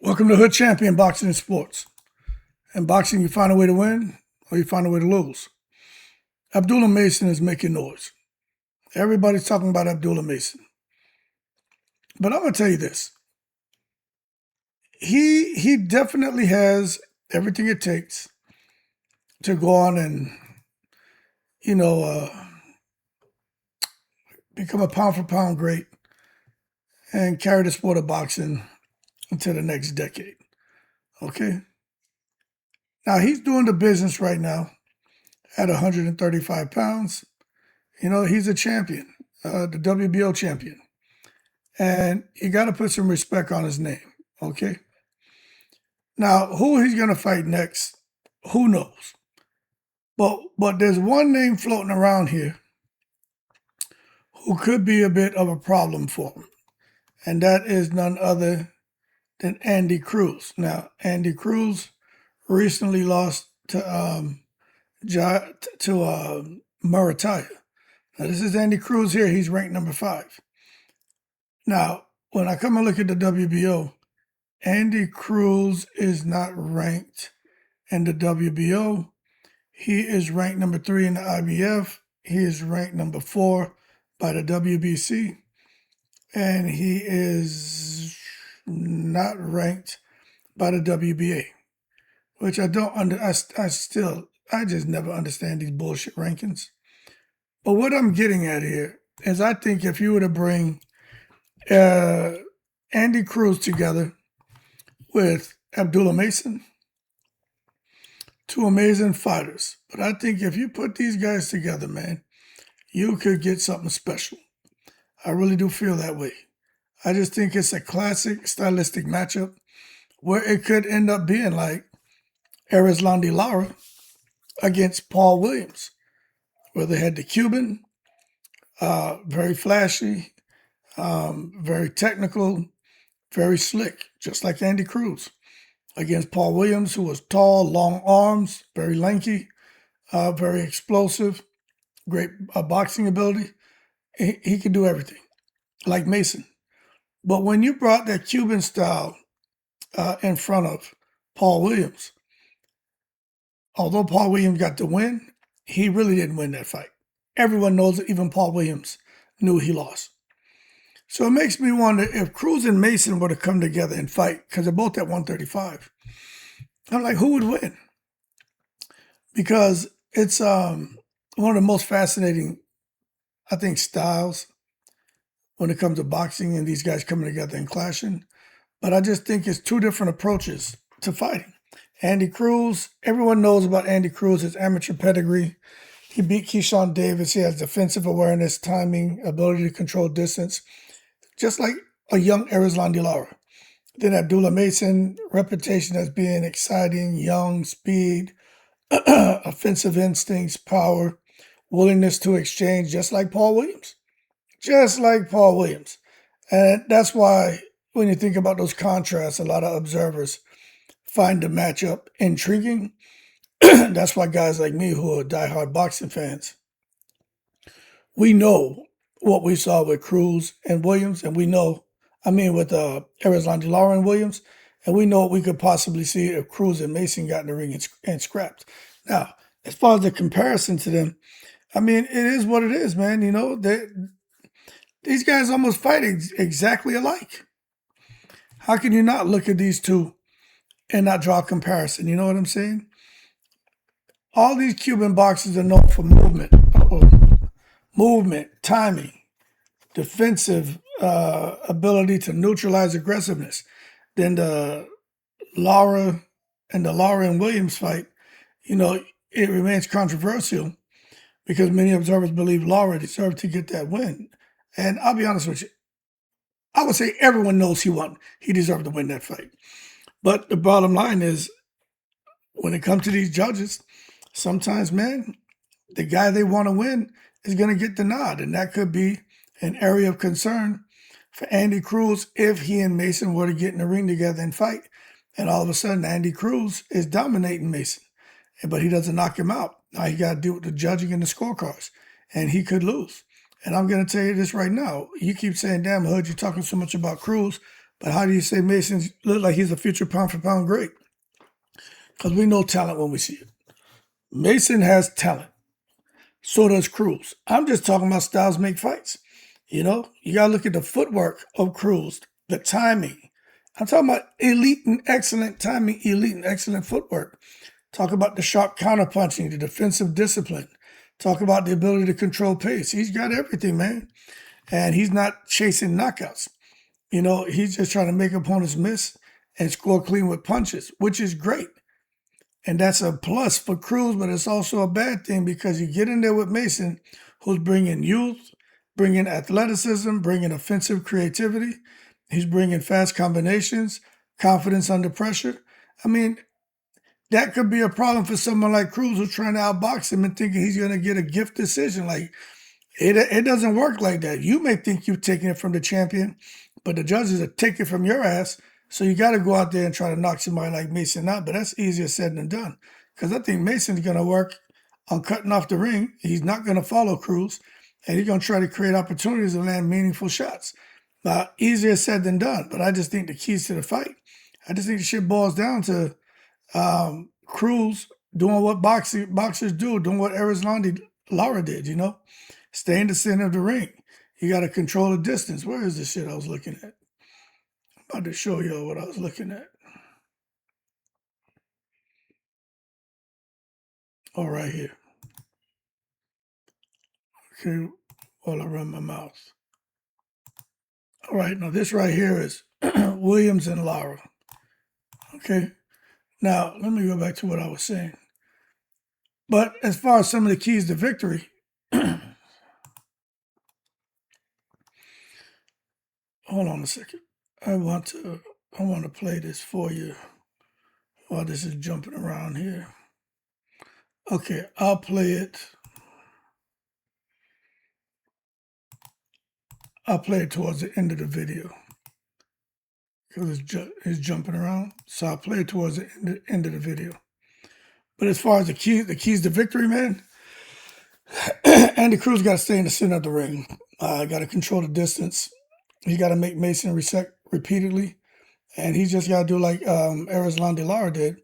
Welcome to Hood Champion Boxing and Sports. In boxing, you find a way to win or you find a way to lose. Abdullah Mason is making noise. Everybody's talking about Abdullah Mason. But I'm going to tell you this. He definitely has everything it takes to go on and, become a pound-for-pound great and carry the sport of boxing into the next decade. Okay? Now, he's doing the business right now at 135 pounds. He's a champion, the WBO champion. And you got to put some respect on his name, okay? Now, who he's going to fight next, who knows? But there's one name floating around here who could be a bit of a problem for him, and that is none other than Andy Cruz. Now, Andy Cruz recently lost to Murataya. Now, this is Andy Cruz here. He's ranked number 5. Now, when I come and look at the WBO, Andy Cruz is not ranked in the WBO. He is ranked number 3 in the IBF. He is ranked number 4 by the WBC. And he is not ranked by the WBA, which I don't I just never understand these bullshit rankings. But what I'm getting at here is I think if you were to bring Andy Cruz together with Abdullah Mason, two amazing fighters. But I think if you put these guys together, man, you could get something special. I really do feel that way. I just think it's a classic stylistic matchup where it could end up being like LARA against Paul Williams, where they had the Cuban, very flashy, very technical, very slick, just like Andy Cruz, against Paul Williams, who was tall, long arms, very lanky, very explosive, great boxing ability. He could do everything, like Mason. But when you brought that Cuban style in front of Paul Williams, although Paul Williams got the win, he really didn't win that fight. Everyone knows it. Even Paul Williams knew he lost. So it makes me wonder if Cruz and Mason were to come together and fight, because they're both at 135. I'm like, who would win? Because it's one of the most fascinating, I think, styles when it comes to boxing and these guys coming together and clashing. But I just think it's two different approaches to fighting. Andy Cruz, everyone knows about Andy Cruz, his amateur pedigree. He beat Keyshawn Davis. He has defensive awareness, timing, ability to control distance, just like a young LARA. Then Abdullah Mason, reputation as being exciting, young, speed, offensive instincts, power, willingness to exchange, just like Paul Williams. Just like Paul Williams. And that's why when you think about those contrasts, a lot of observers find the matchup intriguing. That's why guys like me, who are diehard boxing fans, we know what we saw with Cruz and Williams, and with LARA and Williams, and we know what we could possibly see if Cruz and Mason got in the ring and scrapped. Now, as far as the comparison to them, it is what it is, man. These guys almost fight exactly alike. How can you not look at these two and not draw a comparison? You know what I'm saying? All these Cuban boxers are known for movement, timing, defensive ability to neutralize aggressiveness. Then the LARA and Williams fight, it remains controversial because many observers believe LARA deserved to get that win. And I'll be honest with you, I would say everyone knows he won. He deserved to win that fight. But the bottom line is, when it comes to these judges, sometimes, man, the guy they want to win is going to get the nod. And that could be an area of concern for Andy Cruz if he and Mason were to get in the ring together and fight. And all of a sudden, Andy Cruz is dominating Mason. But he doesn't knock him out. Now he got to deal with the judging and the scorecards. And he could lose. And I'm going to tell you this right now. You keep saying, damn, Hood, you're talking so much about Cruz. But how do you say Mason look like he's a future pound for pound great? Because we know talent when we see it. Mason has talent. So does Cruz. I'm just talking about styles make fights. You got to look at the footwork of Cruz, the timing. I'm talking about elite and excellent timing, elite and excellent footwork. Talk about the sharp counterpunching, the defensive discipline. Talk about the ability to control pace. He's got everything, man. And he's not chasing knockouts. He's just trying to make opponents miss and score clean with punches, which is great. And that's a plus for Cruz, but it's also a bad thing because you get in there with Mason, who's bringing youth, bringing athleticism, bringing offensive creativity. He's bringing fast combinations, confidence under pressure. I mean, that could be a problem for someone like Cruz who's trying to outbox him and thinking he's going to get a gift decision. Like, it doesn't work like that. You may think you're taking it from the champion, but the judges are taking it from your ass. So you got to go out there and try to knock somebody like Mason out. But that's easier said than done. Because I think Mason's going to work on cutting off the ring. He's not going to follow Cruz. And he's going to try to create opportunities and land meaningful shots. Now, easier said than done. But I just think the keys to the fight, I just think the shit boils down to Cruz doing what boxers do, doing what LARA did, Stay in the center of the ring. You got to control the distance. Where is the shit I was looking at? I'm about to show y'all what I was looking at. Oh, right here. Okay, while I run my mouth. All right, now this right here is Williams and LARA. Okay, now let me go back to what I was saying. But as far as some of the keys to victory, hold on a second. I want to play this for you while this is jumping around here. Okay, I'll play it. I'll play it towards the end of the video because it's jumping around. So I'll play it towards the end of the video. But as far as the keys to victory, man, Andy Cruz got to stay in the center of the ring. Got to control the distance. He got to make Mason reset repeatedly. And he's just got to do like Erislandy Lara did.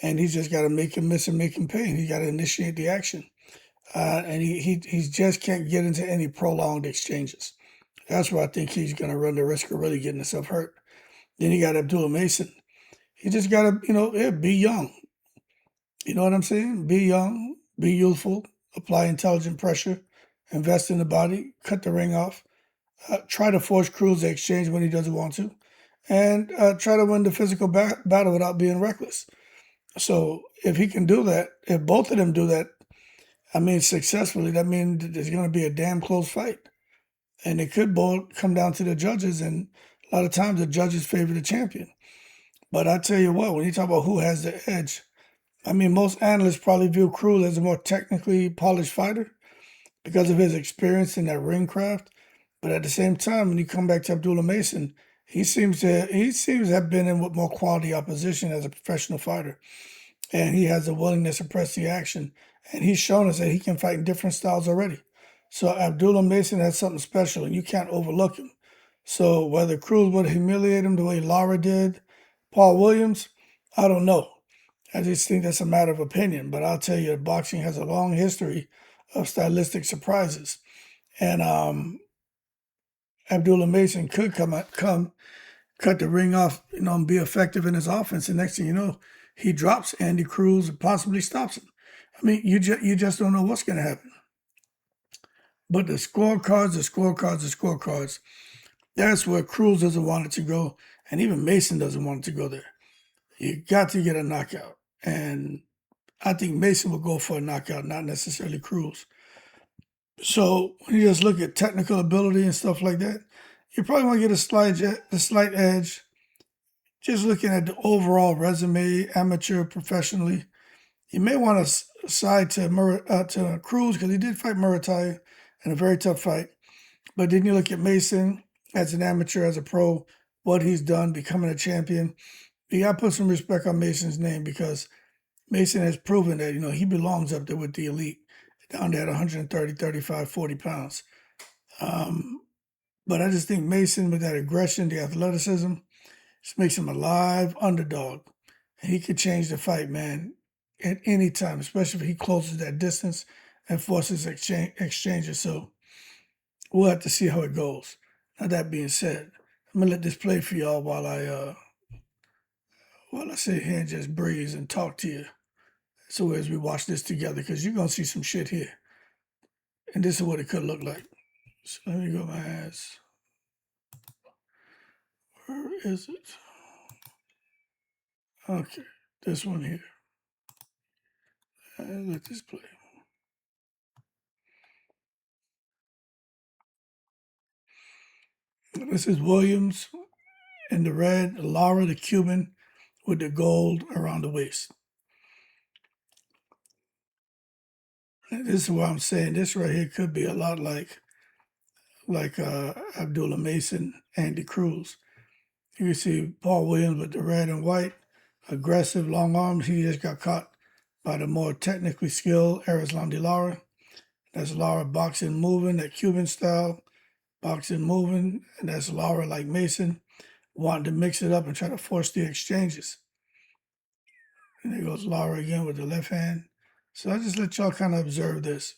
And he's just got to make him miss and make him pay. He got to initiate the action. And he just can't get into any prolonged exchanges. That's where I think he's going to run the risk of really getting himself hurt. Then you got Abdullah Mason. He just got to, be young. You know what I'm saying? Be young, be youthful, apply intelligent pressure, invest in the body, cut the ring off, try to force Cruz to exchange when he doesn't want to, and try to win the physical battle without being reckless. So if he can do that, if both of them do that, successfully, that means there's going to be a damn close fight. And it could both come down to the judges, and a lot of times the judges favor the champion. But I tell you what, when you talk about who has the edge, most analysts probably view Cruz as a more technically polished fighter because of his experience in that ring craft. But at the same time, when you come back to Abdullah Mason, he seems to have been in with more quality opposition as a professional fighter. And he has a willingness to press the action. And he's shown us that he can fight in different styles already. So Abdullah Mason has something special, and you can't overlook him. So whether Cruz would humiliate him the way LARA did, Paul Williams, I don't know. I just think that's a matter of opinion. But I'll tell you, boxing has a long history of stylistic surprises. And Abdullah Mason could come, cut the ring off, and be effective in his offense. And next thing you know, he drops Andy Cruz and possibly stops him. You just don't know what's going to happen. But the scorecards, that's where Cruz doesn't want it to go. And even Mason doesn't want it to go there. You got to get a knockout. And I think Mason will go for a knockout, not necessarily Cruz. So when you just look at technical ability and stuff like that, you probably want to get a slight edge. Just looking at the overall resume, amateur, professionally, you may want to side to Cruz because he did fight Murataya in a very tough fight. But then you look at Mason as an amateur, as a pro, what he's done, becoming a champion. You got to put some respect on Mason's name because Mason has proven that, he belongs up there with the elite, down there at 130, 35, 40 pounds. But I just think Mason, with that aggression, the athleticism, This makes him a live underdog. And he could change the fight, man, at any time, especially if he closes that distance and forces exchanges. So we'll have to see how it goes. Now that being said, I'm gonna let this play for y'all while I sit here and just breeze and talk to you. So as we watch this together, because you're gonna see some shit here. And this is what it could look like. So let me go my ass. Where is it? Okay, this one here. Let this play. This is Williams in the red, LARA the Cuban with the gold around the waist. And this is what I'm saying. This right here could be a lot like Abdullah Mason, Andy Cruz. You can see Paul Williams with the red and white, aggressive, long arms. He just got caught by the more technically skilled Arislan Lara. That's Lara boxing moving, that Cuban style, boxing moving, and that's Lara like Mason, wanting to mix it up and try to force the exchanges. And there goes Lara again with the left hand. So I just let y'all kind of observe this.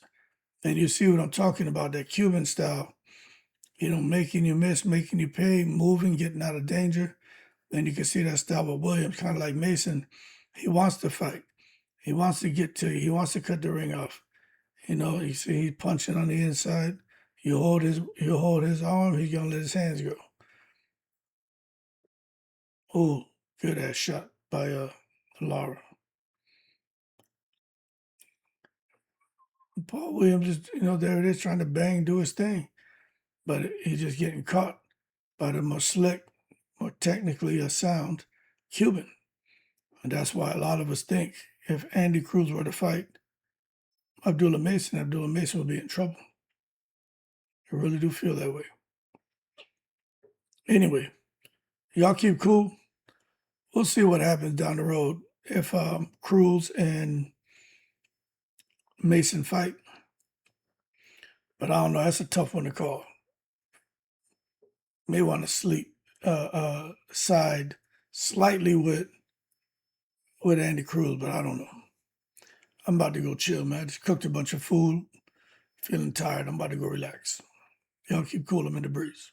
And you see what I'm talking about, that Cuban style. Making you miss, making you pay, moving, getting out of danger. Then you can see that style with Williams, kind of like Mason. He wants to fight. He wants to get to you. He wants to cut the ring off. You see he's punching on the inside. You hold his arm, he's gonna let his hands go. Oh, good ass shot by Lara. Paul Williams is, there it is, trying to bang, do his thing. But he's just getting caught by the more slick, more technically sound Cuban. And that's why a lot of us think if Andy Cruz were to fight Abdullah Mason would be in trouble. I really do feel that way. Anyway, y'all keep cool. We'll see what happens down the road if Cruz and Mason fight. But I don't know. That's a tough one to call. May want to sleep side slightly with Andy Cruz, but I don't know. I'm about to go chill, man. I just cooked a bunch of food. Feeling tired. I'm about to go relax. Y'all keep cool. I'm in the breeze.